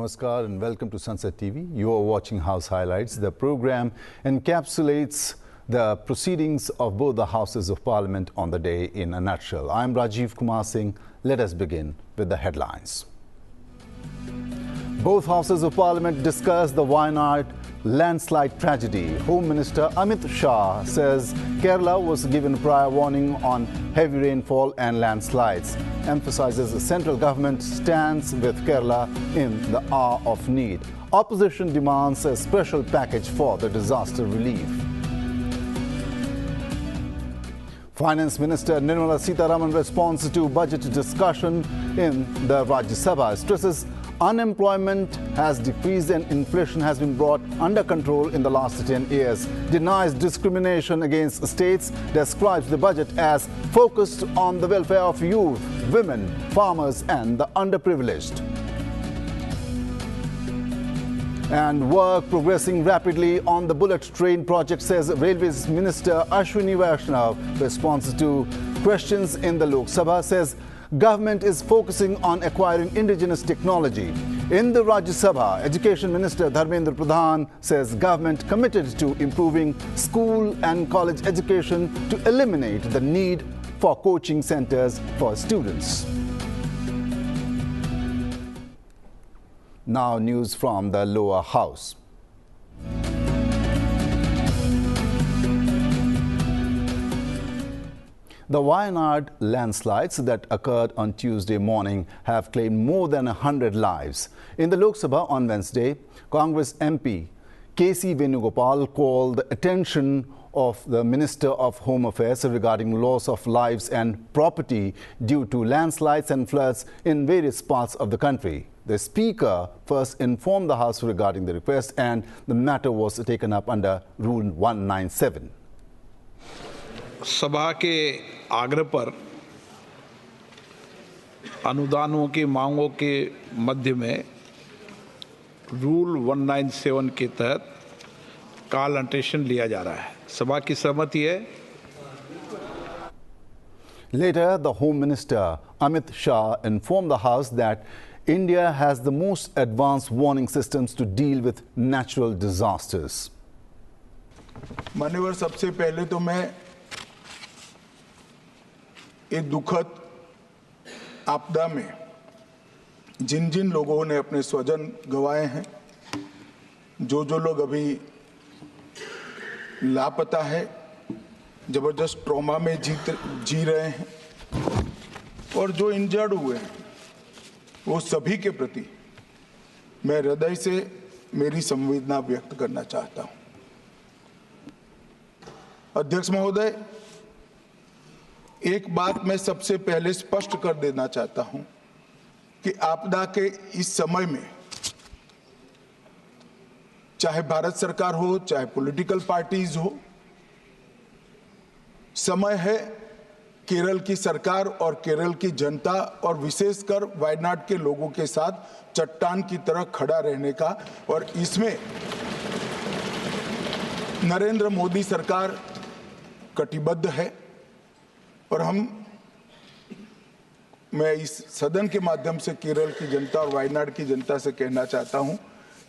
Namaskar and welcome to Sunset TV. You are watching House Highlights. The program encapsulates the proceedings of both the Houses of Parliament on the day in a nutshell. I am Rajiv Kumar Singh. Let us begin with the headlines. Both Houses of Parliament discussed the Wayanad landslide tragedy. Home Minister Amit Shah says Kerala was given prior warning on heavy rainfall and landslides. Emphasizes the central government stands with Kerala in the hour of need. Opposition demands a special package for the disaster relief. Finance Minister Nirmala Sitharaman responds to budget discussion in the Rajya Sabha stresses unemployment has decreased and inflation has been brought under control in the last 10 years. Denies discrimination against states. Describes the budget as focused on the welfare of youth, women, farmers and the underprivileged. And work progressing rapidly on the bullet train project, says Railways Minister Ashwini Vaishnaw. Responses to questions in the Lok Sabha says government is focusing on acquiring indigenous technology. In the Rajya Sabha, Education Minister Dharmendra Pradhan says government committed to improving school and college education to eliminate the need for coaching centers for students. Now news from the lower house. The Wayanad landslides that occurred on Tuesday morning have claimed more than 100 lives. In the Lok Sabha on Wednesday, Congress MP K.C. Venugopal called the attention of the Minister of Home Affairs regarding loss of lives and property due to landslides and floods in various parts of the country. The Speaker first informed the House regarding the request and the matter was taken up under Rule 197. सभा के आग्रह पर अनुदानों की मांगों के मध्य में rule 197 के तहत कॉल अटेंशन लिया जा रहा है। सभा की सहमति है। Later, the Home Minister Amit Shah informed the House that India has the most advanced warning systems to deal with natural disasters. मान्यवर, सबसे पहले तो मैं ये दुखद आपदा में जिन जिन लोगों ने अपने स्वजन गंवाए हैं, जो लोग अभी लापता है, जबरदस्त ट्रॉमा में जी रहे हैं और जो इंजर्ड हुए हैं, वो सभी के प्रति मैं हृदय से मेरी संवेदना व्यक्त करना चाहता हूं। अध्यक्ष महोदय, एक बात मैं सबसे पहले स्पष्ट कर देना चाहता हूं कि आपदा के इस समय में चाहे भारत सरकार हो, चाहे पॉलिटिकल पार्टीज हो, समय है केरल की सरकार और केरल की जनता और विशेषकर वायनाड के लोगों के साथ चट्टान की तरह खड़ा रहने का। और इसमें नरेंद्र मोदी सरकार कटिबद्ध है और मैं इस सदन के माध्यम से केरल की जनता और वायनाड की जनता से कहना चाहता हूं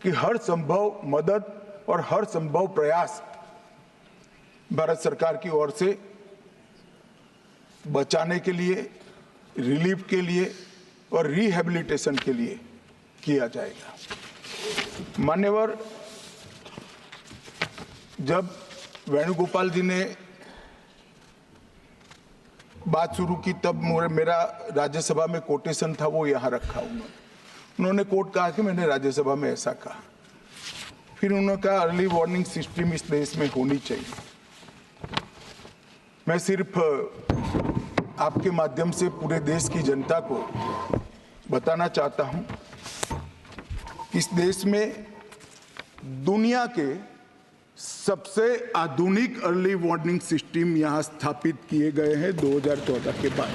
कि हर संभव मदद और हर संभव प्रयास भारत सरकार की ओर से बचाने के लिए, रिलीफ के लिए और रिहेबिलिटेशन के लिए किया जाएगा। मान्यवर, जब वेणुगोपाल जी ने बात शुरू की तब मेरा राज्यसभा में कोटेशन था, वो यहाँ रखा उन्होंने कोर्ट कहा कि मैंने राज्यसभा में ऐसा कहा। फिर उन्होंने कहा अर्ली वार्निंग सिस्टम इस देश में होनी चाहिए। मैं सिर्फ आपके माध्यम से पूरे देश की जनता को बताना चाहता हूं कि इस देश में दुनिया के सबसे आधुनिक अर्ली वार्निंग सिस्टम यहां स्थापित किए गए हैं 2014 के बाद।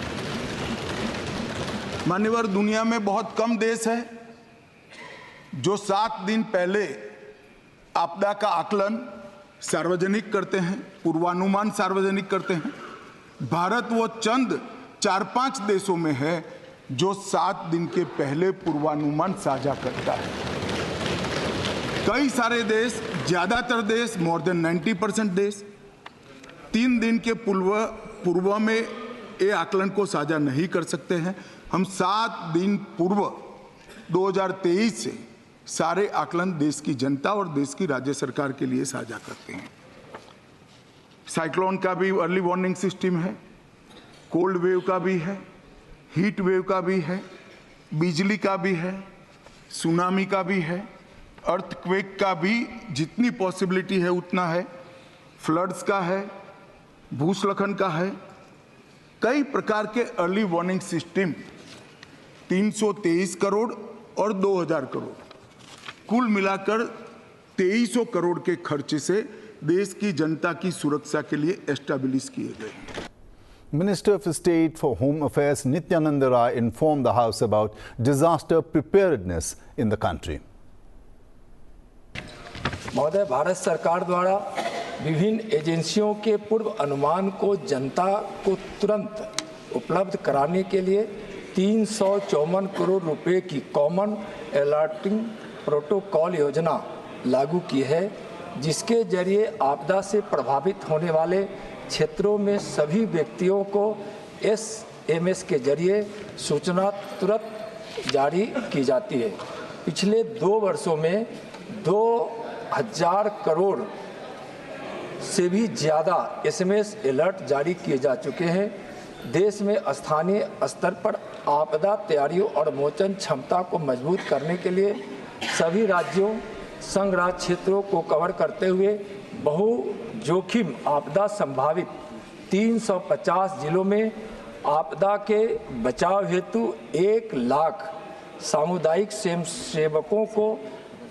मान्यवर, दुनिया में बहुत कम देश है जो 7 दिन पहले आपदा का आकलन सार्वजनिक करते हैं, पूर्वानुमान सार्वजनिक करते हैं। भारत वो चंद 4-5 देशों में है जो 7 दिन के पहले पूर्वानुमान साझा करता है। कई सारे देश, ज्यादातर देश, मोर देन 90% देश 3 दिन के पूर्व में ये आकलन को साझा नहीं कर सकते हैं। हम 7 दिन पूर्व 2023 से सारे आकलन देश की जनता और देश की राज्य सरकार के लिए साझा करते हैं। साइक्लोन का भी अर्ली वार्निंग सिस्टम है, कोल्ड वेव का भी है, हीट वेव का भी है, बिजली का भी है, सुनामी का भी है, अर्थक्वेक का भी जितनी पॉसिबिलिटी है उतना है, फ्लड्स का है, भूस्खलन का है। कई प्रकार के अर्ली वार्निंग सिस्टम 323 करोड़ और 2000 करोड़ कुल मिलाकर 2300 करोड़ के खर्चे से देश की जनता की सुरक्षा के लिए एस्टैब्लिश किए गए हैं। Minister of State for Home Affairs Nityananda Rai informed the House about disaster preparedness in the country. महोदय, भारत सरकार द्वारा विभिन्न एजेंसियों के पूर्व अनुमान को जनता को तुरंत उपलब्ध कराने के लिए 354 करोड़ रुपए की कॉमन अलर्टिंग प्रोटोकॉल योजना लागू की है, जिसके जरिए आपदा से प्रभावित होने वाले क्षेत्रों में सभी व्यक्तियों को SMS के जरिए सूचना तुरंत जारी की जाती है। पिछले 2 वर्षों में 2000 करोड़ से भी ज़्यादा SMS अलर्ट जारी किए जा चुके हैं। देश में स्थानीय स्तर पर आपदा तैयारियों और मोचन क्षमता को मजबूत करने के लिए सभी राज्यों संघ राज्य क्षेत्रों को कवर करते हुए बहु जोखिम आपदा संभावित 350 जिलों में आपदा के बचाव हेतु 1 लाख सामुदायिक स्वयंसेवकों को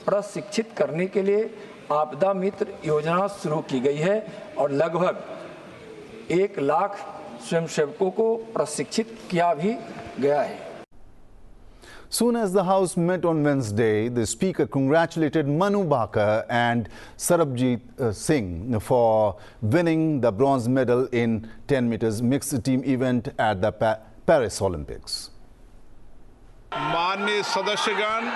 प्रशिक्षित करने के लिए आपदा मित्र योजना शुरू की गई है और लगभग 1 लाख स्वयंसेवकों को प्रशिक्षित किया भी गया है। Soon as the House met on Wednesday, the Speaker congratulated Manu Bhaker and Sarabjit Singh for winning the bronze medal in 10 meters mixed team event at the Paris Olympics. माननीय सदस्यगण,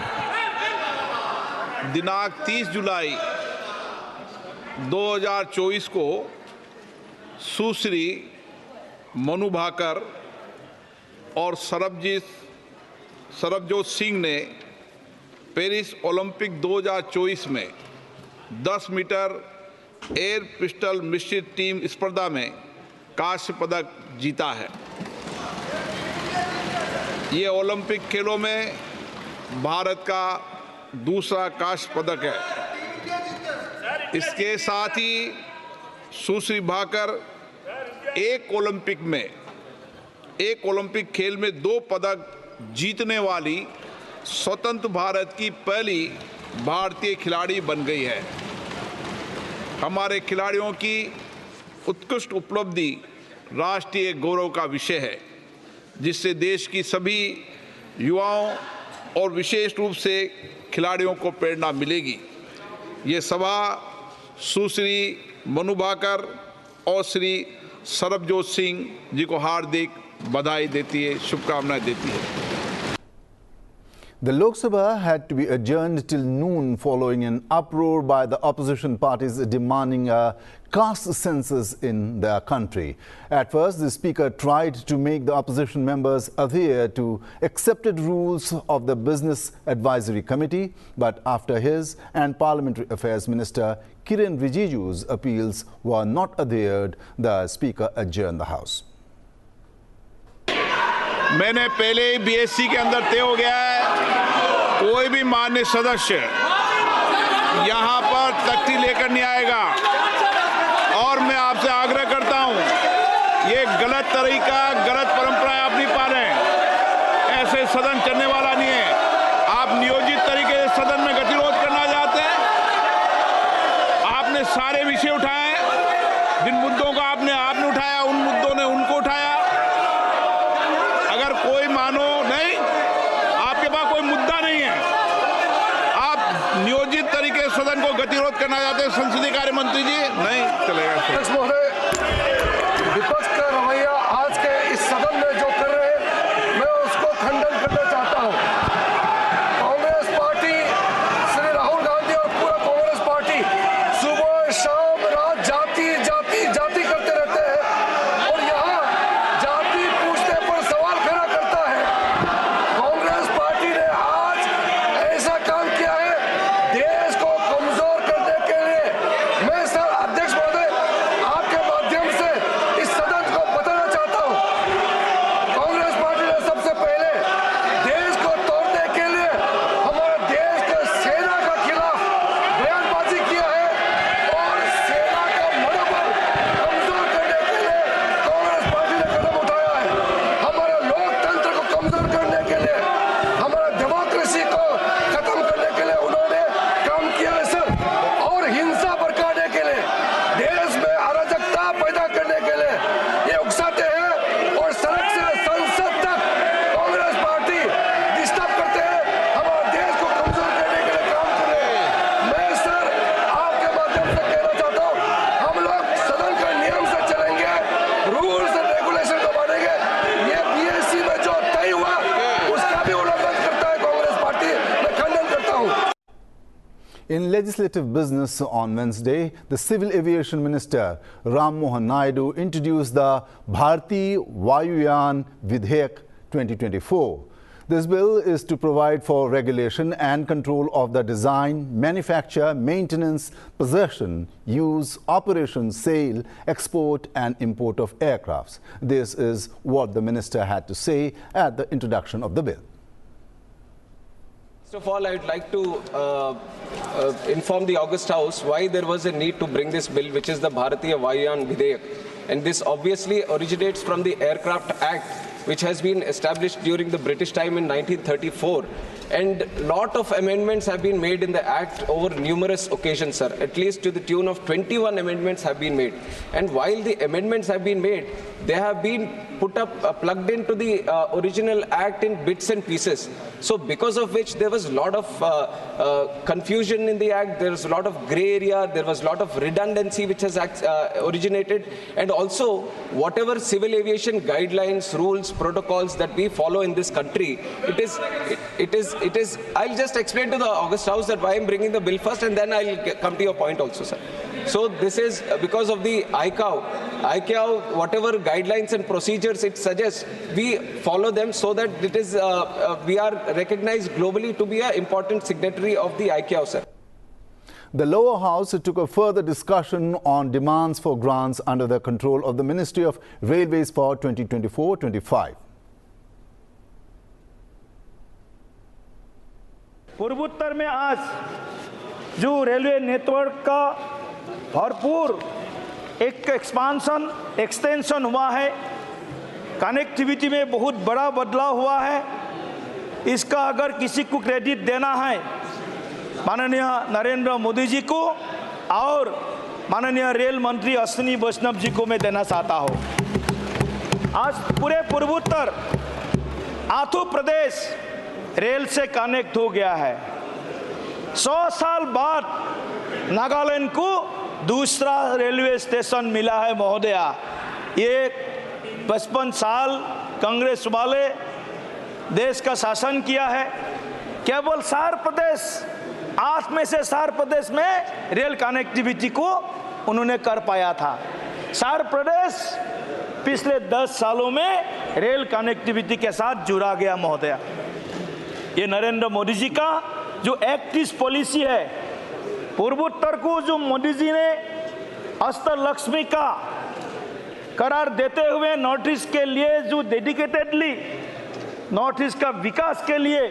दिनांक 30 जुलाई 2024 को सुश्री मनु भाकर और सरबजोत सिंह ने पेरिस ओलंपिक 2024 में 10 metre air pistol मिश्रित team स्पर्धा में कांस्य पदक जीता है। ये ओलंपिक खेलों में भारत का दूसरा कांस्य पदक है। इसके साथ ही सुश्री भाकर एक ओलंपिक खेल में 2 पदक जीतने वाली स्वतंत्र भारत की पहली भारतीय खिलाड़ी बन गई है। हमारे खिलाड़ियों की उत्कृष्ट उपलब्धि राष्ट्रीय गौरव का विषय है, जिससे देश की सभी युवाओं और विशेष रूप से खिलाड़ियों को प्रेरणा मिलेगी। ये सभा सुश्री मनु भाकर और श्री सरबजोत सिंह जी को हार्दिक बधाई देती है, शुभकामनाएं देती है। The Lok Sabha had to be adjourned till noon following an uproar by the opposition parties demanding a caste census in the country. At first, the Speaker tried to make the opposition members adhere to accepted rules of the Business Advisory Committee, but after his and Parliamentary Affairs Minister Kiren Rijiju's appeals were not adhered, the Speaker adjourned the House. मैंने पहले ही BSc के अंदर तय हो गया है, कोई भी माननीय सदस्य यहाँ पर तख्ती लेकर नहीं आएगा। और मैं आपसे आग्रह करता हूँ, ये गलत तरीका, गलत परंपराएं आप नहीं पा रहे हैं। ऐसे सदन चलने वाला नहीं है। आप नियोजित तरीके से सदन में गतिरोध करना चाहते हैं। आपने सारे विषय उठाए, जिन मुद्दों का आपने उठाया, उन मुद्दों ने उनको उठाया। अगर कोई मानो नहीं, आपके पास कोई मुद्दा नहीं है, आप नियोजित तरीके से सदन को गतिरोध करना चाहते हैं, संसदीय कार्य मंत्री जी, नहीं चलेगा। महोदय, विपक्ष का रवैया आज के इस सदन में जो कर रहे हैं, मैं उसको खंडन करना चाहता हूं। कांग्रेस पार्टी श्री राहुल गांधी और पूरा legislative business on Wednesday, the Civil Aviation Minister Ram Mohan Naidu introduced the Bharatiya Vayuyan Vidheyak 2024. This bill is to provide for regulation and control of the design, manufacture, maintenance, possession, use, operation, sale, export and import of aircrafts. This is what the minister had to say at the introduction of the bill. First of all, I would like to inform the August House why there was a need to bring this bill, which is the Bharatiya Vayuyan Vidheyak. And this obviously originates from the Aircraft Act, which has been established during the British time in 1934. And lot of amendments have been made in the Act over numerous occasions, sir. At least to the tune of 21 amendments have been made. And while the amendments have been made, they have been put up, plugged into the original Act in bits and pieces. So because of which there was a lot of confusion in the Act, there was a lot of grey area, there was a lot of redundancy which has originated. And also, whatever civil aviation guidelines, rules, protocols that we follow in this country, it is, I'll just explain to the August House that why I'm bringing the bill first, and then I'll come to your point also, sir. So this is because of the ICAO, whatever guidelines and procedures it suggests, we follow them so that it is, we are recognized globally to be an important signatory of the ICAO, sir. The lower house took a further discussion on demands for grants under the control of the Ministry of Railways for 2024-25. पूर्वोत्तर में आज जो railway network का भरपूर एक extension हुआ है, connectivity में बहुत बड़ा बदलाव हुआ है। इसका अगर किसी को क्रेडिट देना है माननीय नरेंद्र मोदी जी को और माननीय रेल मंत्री अश्विनी वैष्णव जी को मैं देना चाहता हूँ। आज पूरे पूर्वोत्तर आंध्र प्रदेश रेल से कनेक्ट हो गया है। 100 साल बाद नागालैंड को दूसरा रेलवे स्टेशन मिला है महोदया। ये 55 साल कांग्रेस वाले देश का शासन किया है। केवल 4 प्रदेश, 8 में से 4 प्रदेश में रेल कनेक्टिविटी को उन्होंने कर पाया था। 4 प्रदेश पिछले 10 सालों में रेल कनेक्टिविटी के साथ जुड़ा गया महोदया। ये नरेंद्र मोदी जी का जो एक्टिव पॉलिसी है, पूर्वोत्तर को जो मोदी जी ने अष्टलक्ष्मी का करार देते हुए नॉर्थ ईस्ट के लिए जो डेडिकेटेडली नॉर्थ ईस्ट का विकास के लिए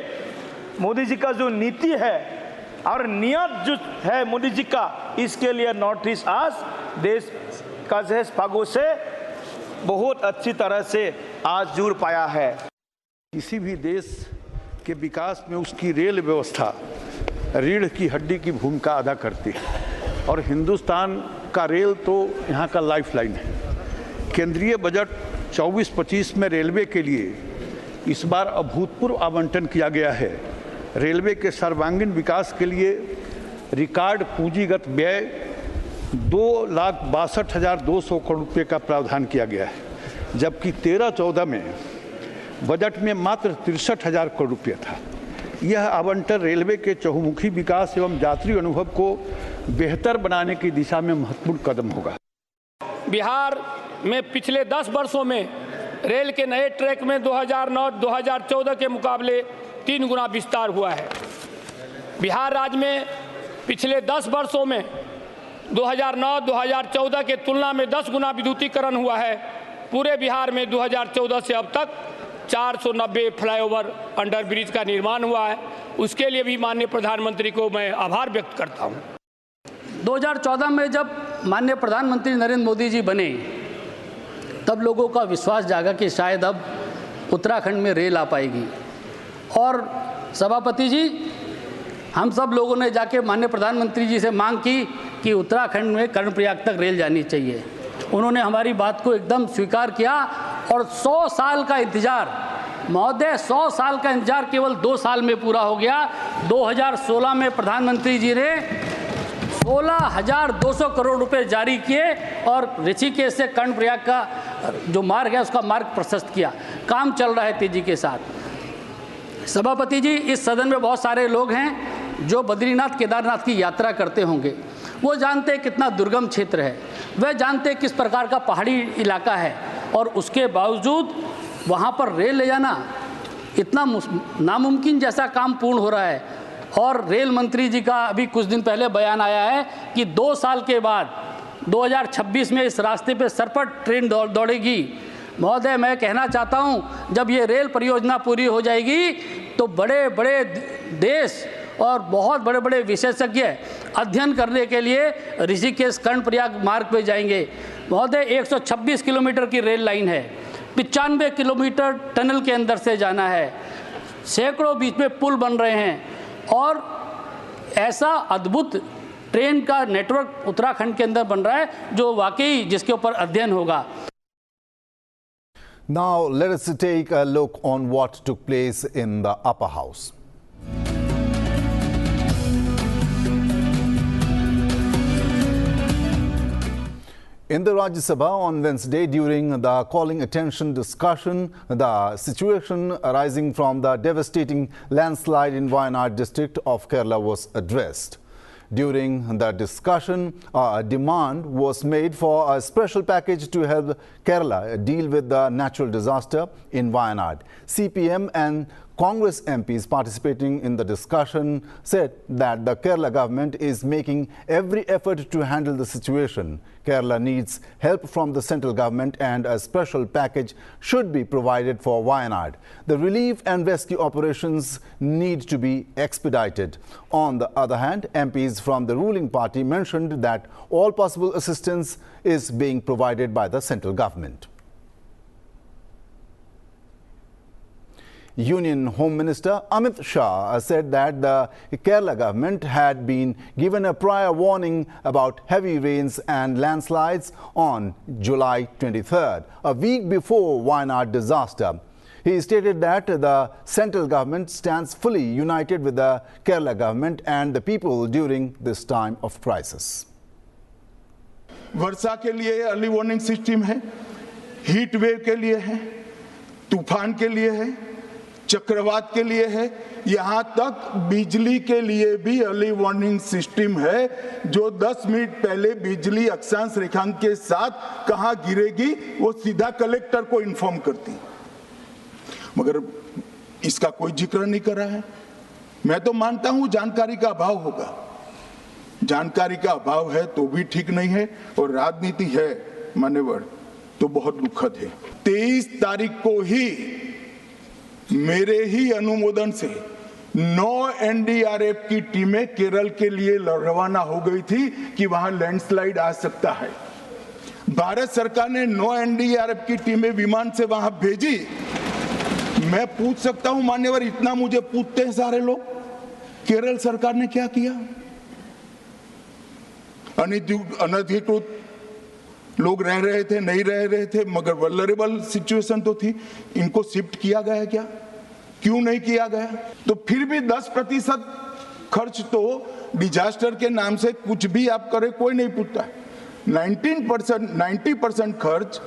मोदी जी का जो नीति है और नियत जो है मोदी जी का, इसके लिए नॉर्थ ईस्ट आज देश का भागों से बहुत अच्छी तरह से आज जुड़ पाया है। किसी भी देश के विकास में उसकी रेल व्यवस्था रीढ़ की हड्डी की भूमिका अदा करती है और हिंदुस्तान का रेल तो यहाँ का लाइफलाइन है। केंद्रीय बजट 24-25 में रेलवे के लिए इस बार अभूतपूर्व आवंटन किया गया है। रेलवे के सर्वांगीण विकास के लिए रिकॉर्ड पूंजीगत व्यय 2,62,200 करोड़ रुपये का प्रावधान किया गया है, जबकि 13-14 में बजट में मात्र 63,000 करोड़ रुपये था। यह आवंटन रेलवे के चहुमुखी विकास एवं यात्री अनुभव को बेहतर बनाने की दिशा में महत्वपूर्ण कदम होगा। बिहार में पिछले 10 वर्षों में रेल के नए ट्रैक में 2009-2014 के मुकाबले 3 गुना विस्तार हुआ है। बिहार राज्य में पिछले 10 वर्षों में 2009-2014 के तुलना में 10 गुना विद्युतीकरण हुआ है। पूरे बिहार में 2014 से अब तक 490 फ्लाईओवर अंडर ब्रिज का निर्माण हुआ है। उसके लिए भी माननीय प्रधानमंत्री को मैं आभार व्यक्त करता हूं। 2014 में जब माननीय प्रधानमंत्री नरेंद्र मोदी जी बने, तब लोगों का विश्वास जागा कि शायद अब उत्तराखंड में रेल आ पाएगी। और सभापति जी, हम सब लोगों ने जाके माननीय प्रधानमंत्री जी से मांग की कि उत्तराखंड में कर्णप्रयाग तक रेल जानी चाहिए। उन्होंने हमारी बात को एकदम स्वीकार किया और 100 साल का इंतजार, महोदय 100 साल का इंतजार केवल 2 साल में पूरा हो गया। 2016 में प्रधानमंत्री जी ने 16,200 करोड़ रुपए जारी किए और ऋषिकेश से कर्णप्रयाग का जो मार्ग है उसका मार्ग प्रशस्त किया। काम चल रहा है तेजी के साथ। सभापति जी, इस सदन में बहुत सारे लोग हैं जो बद्रीनाथ केदारनाथ की यात्रा करते होंगे वो जानते हैं कितना दुर्गम क्षेत्र है, वह जानते हैं किस प्रकार का पहाड़ी इलाका है, और उसके बावजूद वहाँ पर रेल ले जाना इतना नामुमकिन जैसा काम पूर्ण हो रहा है। और रेल मंत्री जी का अभी कुछ दिन पहले बयान आया है कि 2 साल के बाद 2026 में इस रास्ते पे सरपट ट्रेन दौड़ेगी। महोदय, मैं कहना चाहता हूं, जब ये रेल परियोजना पूरी हो जाएगी तो बड़े बड़े देश और बहुत बड़े बड़े विशेषज्ञ अध्ययन करने के लिए ऋषिकेश कर्णप्रयाग मार्ग पे जाएंगे। महोदय, 126 किलोमीटर की रेल लाइन है, 95 किलोमीटर टनल के अंदर से जाना है, सैकड़ों बीच में पुल बन रहे हैं, और ऐसा अद्भुत ट्रेन का नेटवर्क उत्तराखंड के अंदर बन रहा है जो वाकई जिसके ऊपर अध्ययन होगा। Now let us take a look on what took place in the upper house. In the Rajya Sabha on Wednesday, during the calling attention discussion, the situation arising from the devastating landslide in Wayanad district of Kerala was addressed. During the discussion, a demand was made for a special package to help Kerala deal with the natural disaster in Wayanad. CPM and Congress MPs participating in the discussion said that the Kerala government is making every effort to handle the situation. Kerala needs help from the central government and a special package should be provided for Wayanad. The relief and rescue operations need to be expedited. On the other hand, MPs from the ruling party mentioned that all possible assistance is being provided by the central government. Union Home Minister Amit Shah said that the Kerala government had been given a prior warning about heavy rains and landslides on July 23rd, a week before Wayanad disaster. He stated that the central government stands fully united with the Kerala government and the people during this time of crisis. वर्षा के लिए early warning system है, heat wave के लिए है, तूफान के लिए है, चक्रवात के लिए है, यहां तक बिजली के लिए भी अर्ली वार्निंग सिस्टम है, जो 10 मिनट पहले बिजली अक्षांश रेखांक के साथ कहां गिरेगी वो सीधा कलेक्टर को इन्फॉर्म करती, मगर इसका कोई जिक्र नहीं कर रहा है। मैं तो मानता हूं जानकारी का अभाव होगा, जानकारी का अभाव है तो भी ठीक नहीं है, और राजनीति है मान्यवर तो बहुत दुखद है। 23 तारीख को ही मेरे ही अनुमोदन से 9 एनडीआरएफ की टीमें केरल के लिए रवाना हो गई थी कि वहां लैंडस्लाइड आ सकता है। भारत सरकार ने 9 एनडीआरएफ की टीमें विमान से वहां भेजी। मैं पूछ सकता हूं मान्यवर, इतना मुझे पूछते हैं सारे लोग, केरल सरकार ने क्या किया? अनधिकृत लोग रह रहे थे, नहीं रह रहे थे, मगर वल्नरेबल सिचुएशन तो थी, इनको शिफ्ट किया गया क्या? क्यों नहीं किया गया? तो फिर भी 10% खर्च तो डिजास्टर के नाम से कुछ भी आप करें कोई नहीं पूछता। 90% खर्च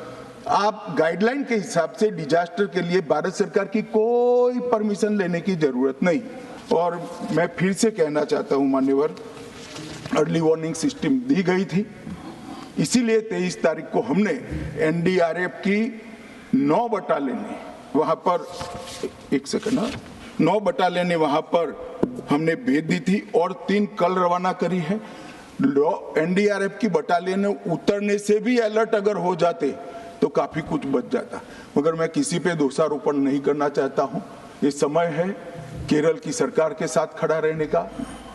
आप गाइडलाइन के हिसाब से डिजास्टर के लिए भारत सरकार की कोई परमिशन लेने की जरूरत नहीं। और मैं फिर से कहना चाहता हूं मान्यवर, अर्ली वार्निंग सिस्टम दी गई थी, इसीलिए 23 तारीख को हमने एनडीआरएफ की 9 बटालियन वहां पर 9 बटालियन वहां पर हमने भेज दी थी और 3 कल रवाना करी है। एनडीआरएफ की बटालियन उतरने से भी अलर्ट अगर हो जाते तो काफी कुछ बच जाता, मगर मैं किसी पे दोषारोपण नहीं करना चाहता हूं। ये समय है केरल की सरकार के साथ खड़ा रहने का,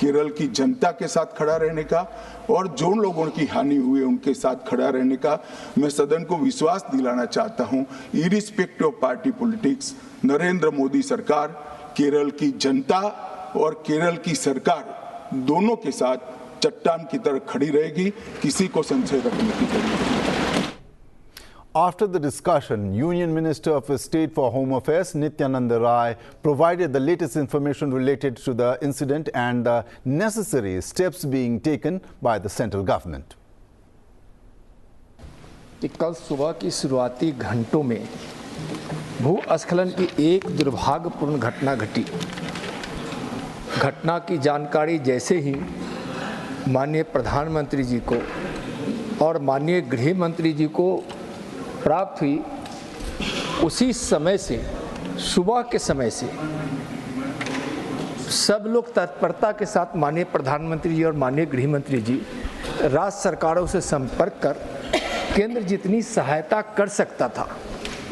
केरल की जनता के साथ खड़ा रहने का, और जो लोगों की हानि हुई है उनके साथ खड़ा रहने का। मैं सदन को विश्वास दिलाना चाहता हूं, irrespective of party politics, Narendra Modi सरकार केरल की जनता और केरल की सरकार दोनों के साथ चट्टान की तरह खड़ी रहेगी, किसी को संशय रखने की जरूरत नहीं। After the discussion, Union Minister of State for Home Affairs Nityanand Rai provided the latest information related to the incident and the necessary steps being taken by the central government. कल सुबह की शुरुआती घंटों में भूस्खलन की एक दुर्भाग्यपूर्ण घटना घटी, घटना की जानकारी जैसे ही माननीय प्रधानमंत्री जी को और माननीय गृह मंत्री जी को प्राप्त हुई, उसी समय से सुबह के समय से सब लोग तत्परता के साथ माननीय प्रधानमंत्री जी और माननीय गृह मंत्री जी राज्य सरकारों से संपर्क कर केंद्र जितनी सहायता कर सकता था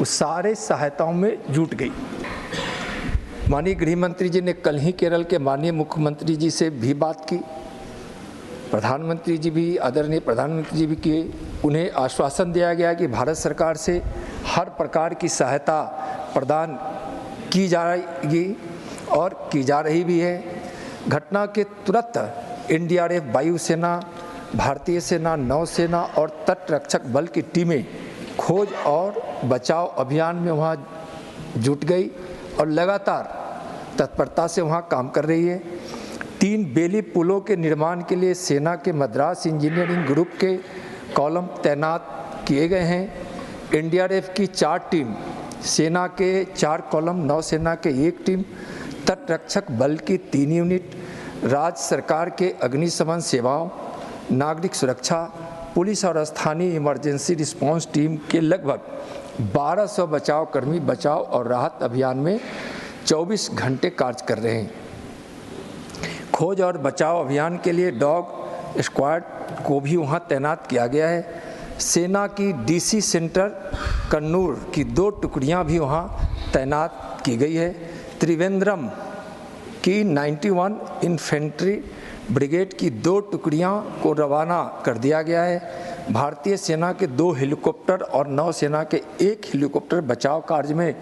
उस सारे सहायताओं में जुट गई। माननीय गृह मंत्री जी ने कल ही केरल के माननीय मुख्यमंत्री जी से भी बात की, प्रधानमंत्री जी भी, आदरणीय प्रधानमंत्री जी भी किए। उन्हें आश्वासन दिया गया कि भारत सरकार से हर प्रकार की सहायता प्रदान की जाएगी और की जा रही भी है। घटना के तुरंत एनडीआरएफ, वायुसेना, भारतीय सेना, नौसेना और तट रक्षक बल की टीमें खोज और बचाव अभियान में वहां जुट गई और लगातार तत्परता से वहां काम कर रही है। 3 बेली पुलों के निर्माण के लिए सेना के मद्रास इंजीनियरिंग ग्रुप के कॉलम तैनात किए गए हैं। एनडीआरएफ की 4 टीम, सेना के 4 कॉलम, नौसेना के 1 टीम, तट रक्षक बल की 3 यूनिट, राज्य सरकार के अग्निशमन सेवाओं, नागरिक सुरक्षा, पुलिस और स्थानीय इमरजेंसी रिस्पांस टीम के लगभग 1200 बचाव कर्मी बचाव और राहत अभियान में 24 घंटे कार्य कर रहे हैं। खोज और बचाव अभियान के लिए डॉग स्क्वाड को भी वहां तैनात किया गया है। सेना की डीसी सेंटर कन्नूर की 2 टुकड़ियां भी वहां तैनात की गई है। त्रिवेंद्रम की 91 इन्फेंट्री ब्रिगेड की 2 टुकड़ियां को रवाना कर दिया गया है। भारतीय सेना के 2 हेलीकॉप्टर और नौसेना के 1 हेलीकॉप्टर बचाव कार्य में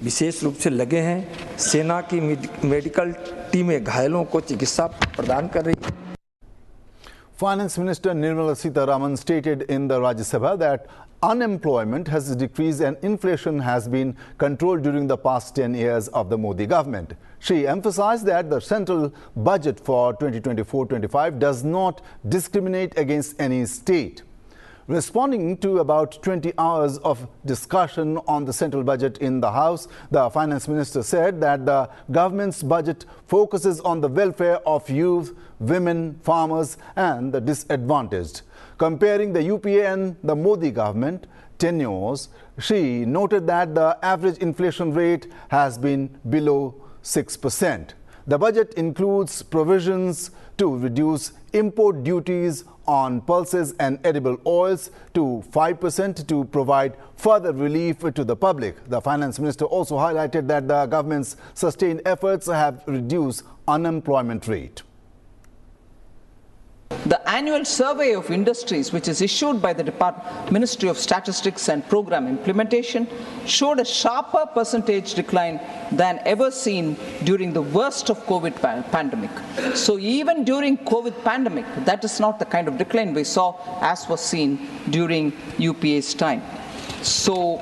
विशेष रूप से लगे हैं। सेना की मेडिकल टीमें घायलों को चिकित्सा प्रदान कर रही हैं। Finance Minister Nirmala Sitharaman stated in the Rajya Sabha that unemployment has decreased and inflation has been controlled during the past 10 years of the Modi government. She emphasized that the central budget for 2024-25 does not discriminate against any state. Responding to about 20 hours of discussion on the central budget in the House, the Finance Minister said that the government's budget focuses on the welfare of youth, women, farmers and the disadvantaged. Comparing the UPA and the Modi government tenures, she noted that the average inflation rate has been below 6%. The budget includes provisions to reduce import duties on pulses and edible oils to 5% to provide further relief to the public. The Finance Minister also highlighted that the government's sustained efforts have reduced unemployment rate. The annual survey of industries, which is issued by the Ministry of Statistics and Program Implementation, showed a sharper percentage decline than ever seen during the worst of COVID pandemic. So even during COVID pandemic, that is not the kind of decline we saw as was seen during UPA's time. So,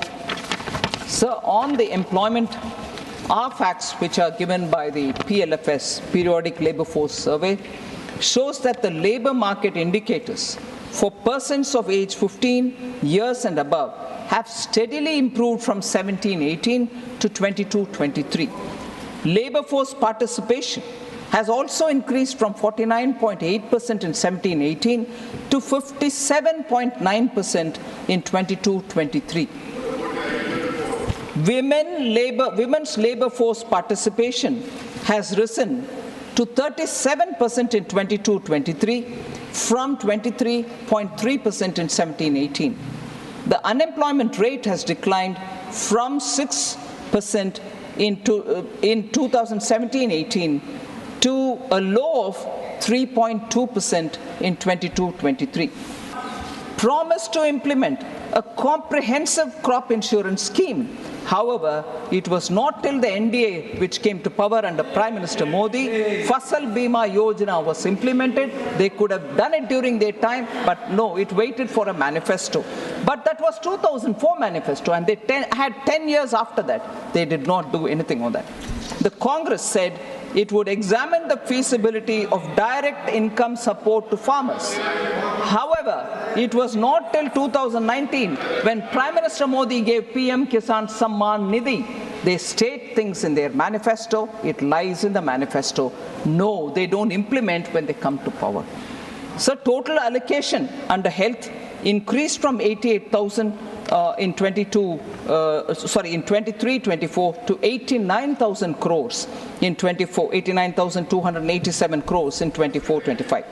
sir, on the employment, our facts which are given by the PLFS, Periodic Labour Force Survey, shows that the labour market indicators for persons of age 15 years and above have steadily improved from 17-18 to 22-23. Labour force participation has also increased from 49.8% in 17-18 to 57.9% in 22-23. Women's labour force participation has risen to 37% in 22-23 from 23.3% in 17-18. The unemployment rate has declined from 6% in 2017-18 to a low of 3.2% in 22-23. Promise to implement a comprehensive crop insurance scheme. However, it was not till the NDA, which came to power under Prime Minister Modi, Fasal Bima Yojana was implemented. They could have done it during their time, but no, it waited for a manifesto. But that was 2004 manifesto, and they had 10 years after that. They did not do anything on that. The Congress said it would examine the feasibility of direct income support to farmers. However, it was not till 2019 when Prime Minister Modi gave PM Kisan Samman Nidhi They state things in their manifesto, it lies in the manifesto. No, they don't implement when they come to power. So total allocation under health increased from 88,000 in 23-24 to 89,000 crores in 24, 89,287 crores in 24-25.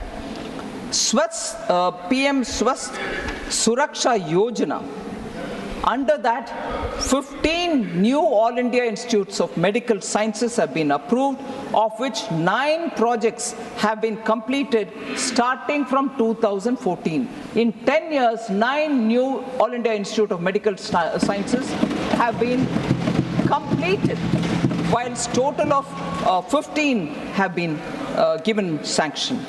PM Swasth Suraksha Yojana. Under that, 15 new All India Institutes of Medical Sciences have been approved, of which 9 projects have been completed starting from 2014. In 10 years, 9 new All India Institute of Medical Sciences have been completed, whilst total of 15 have been given sanction.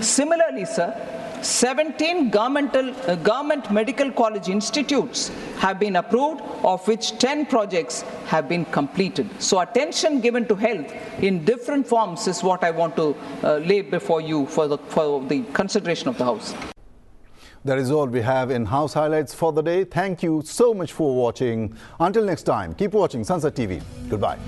Similarly, sir, 17 government medical college institutes have been approved, of which 10 projects have been completed. So attention given to health in different forms is what I want to lay before you for the consideration of the House. That is all we have in House Highlights for the day. Thank you so much for watching. Until next time, keep watching Sunset TV. Goodbye.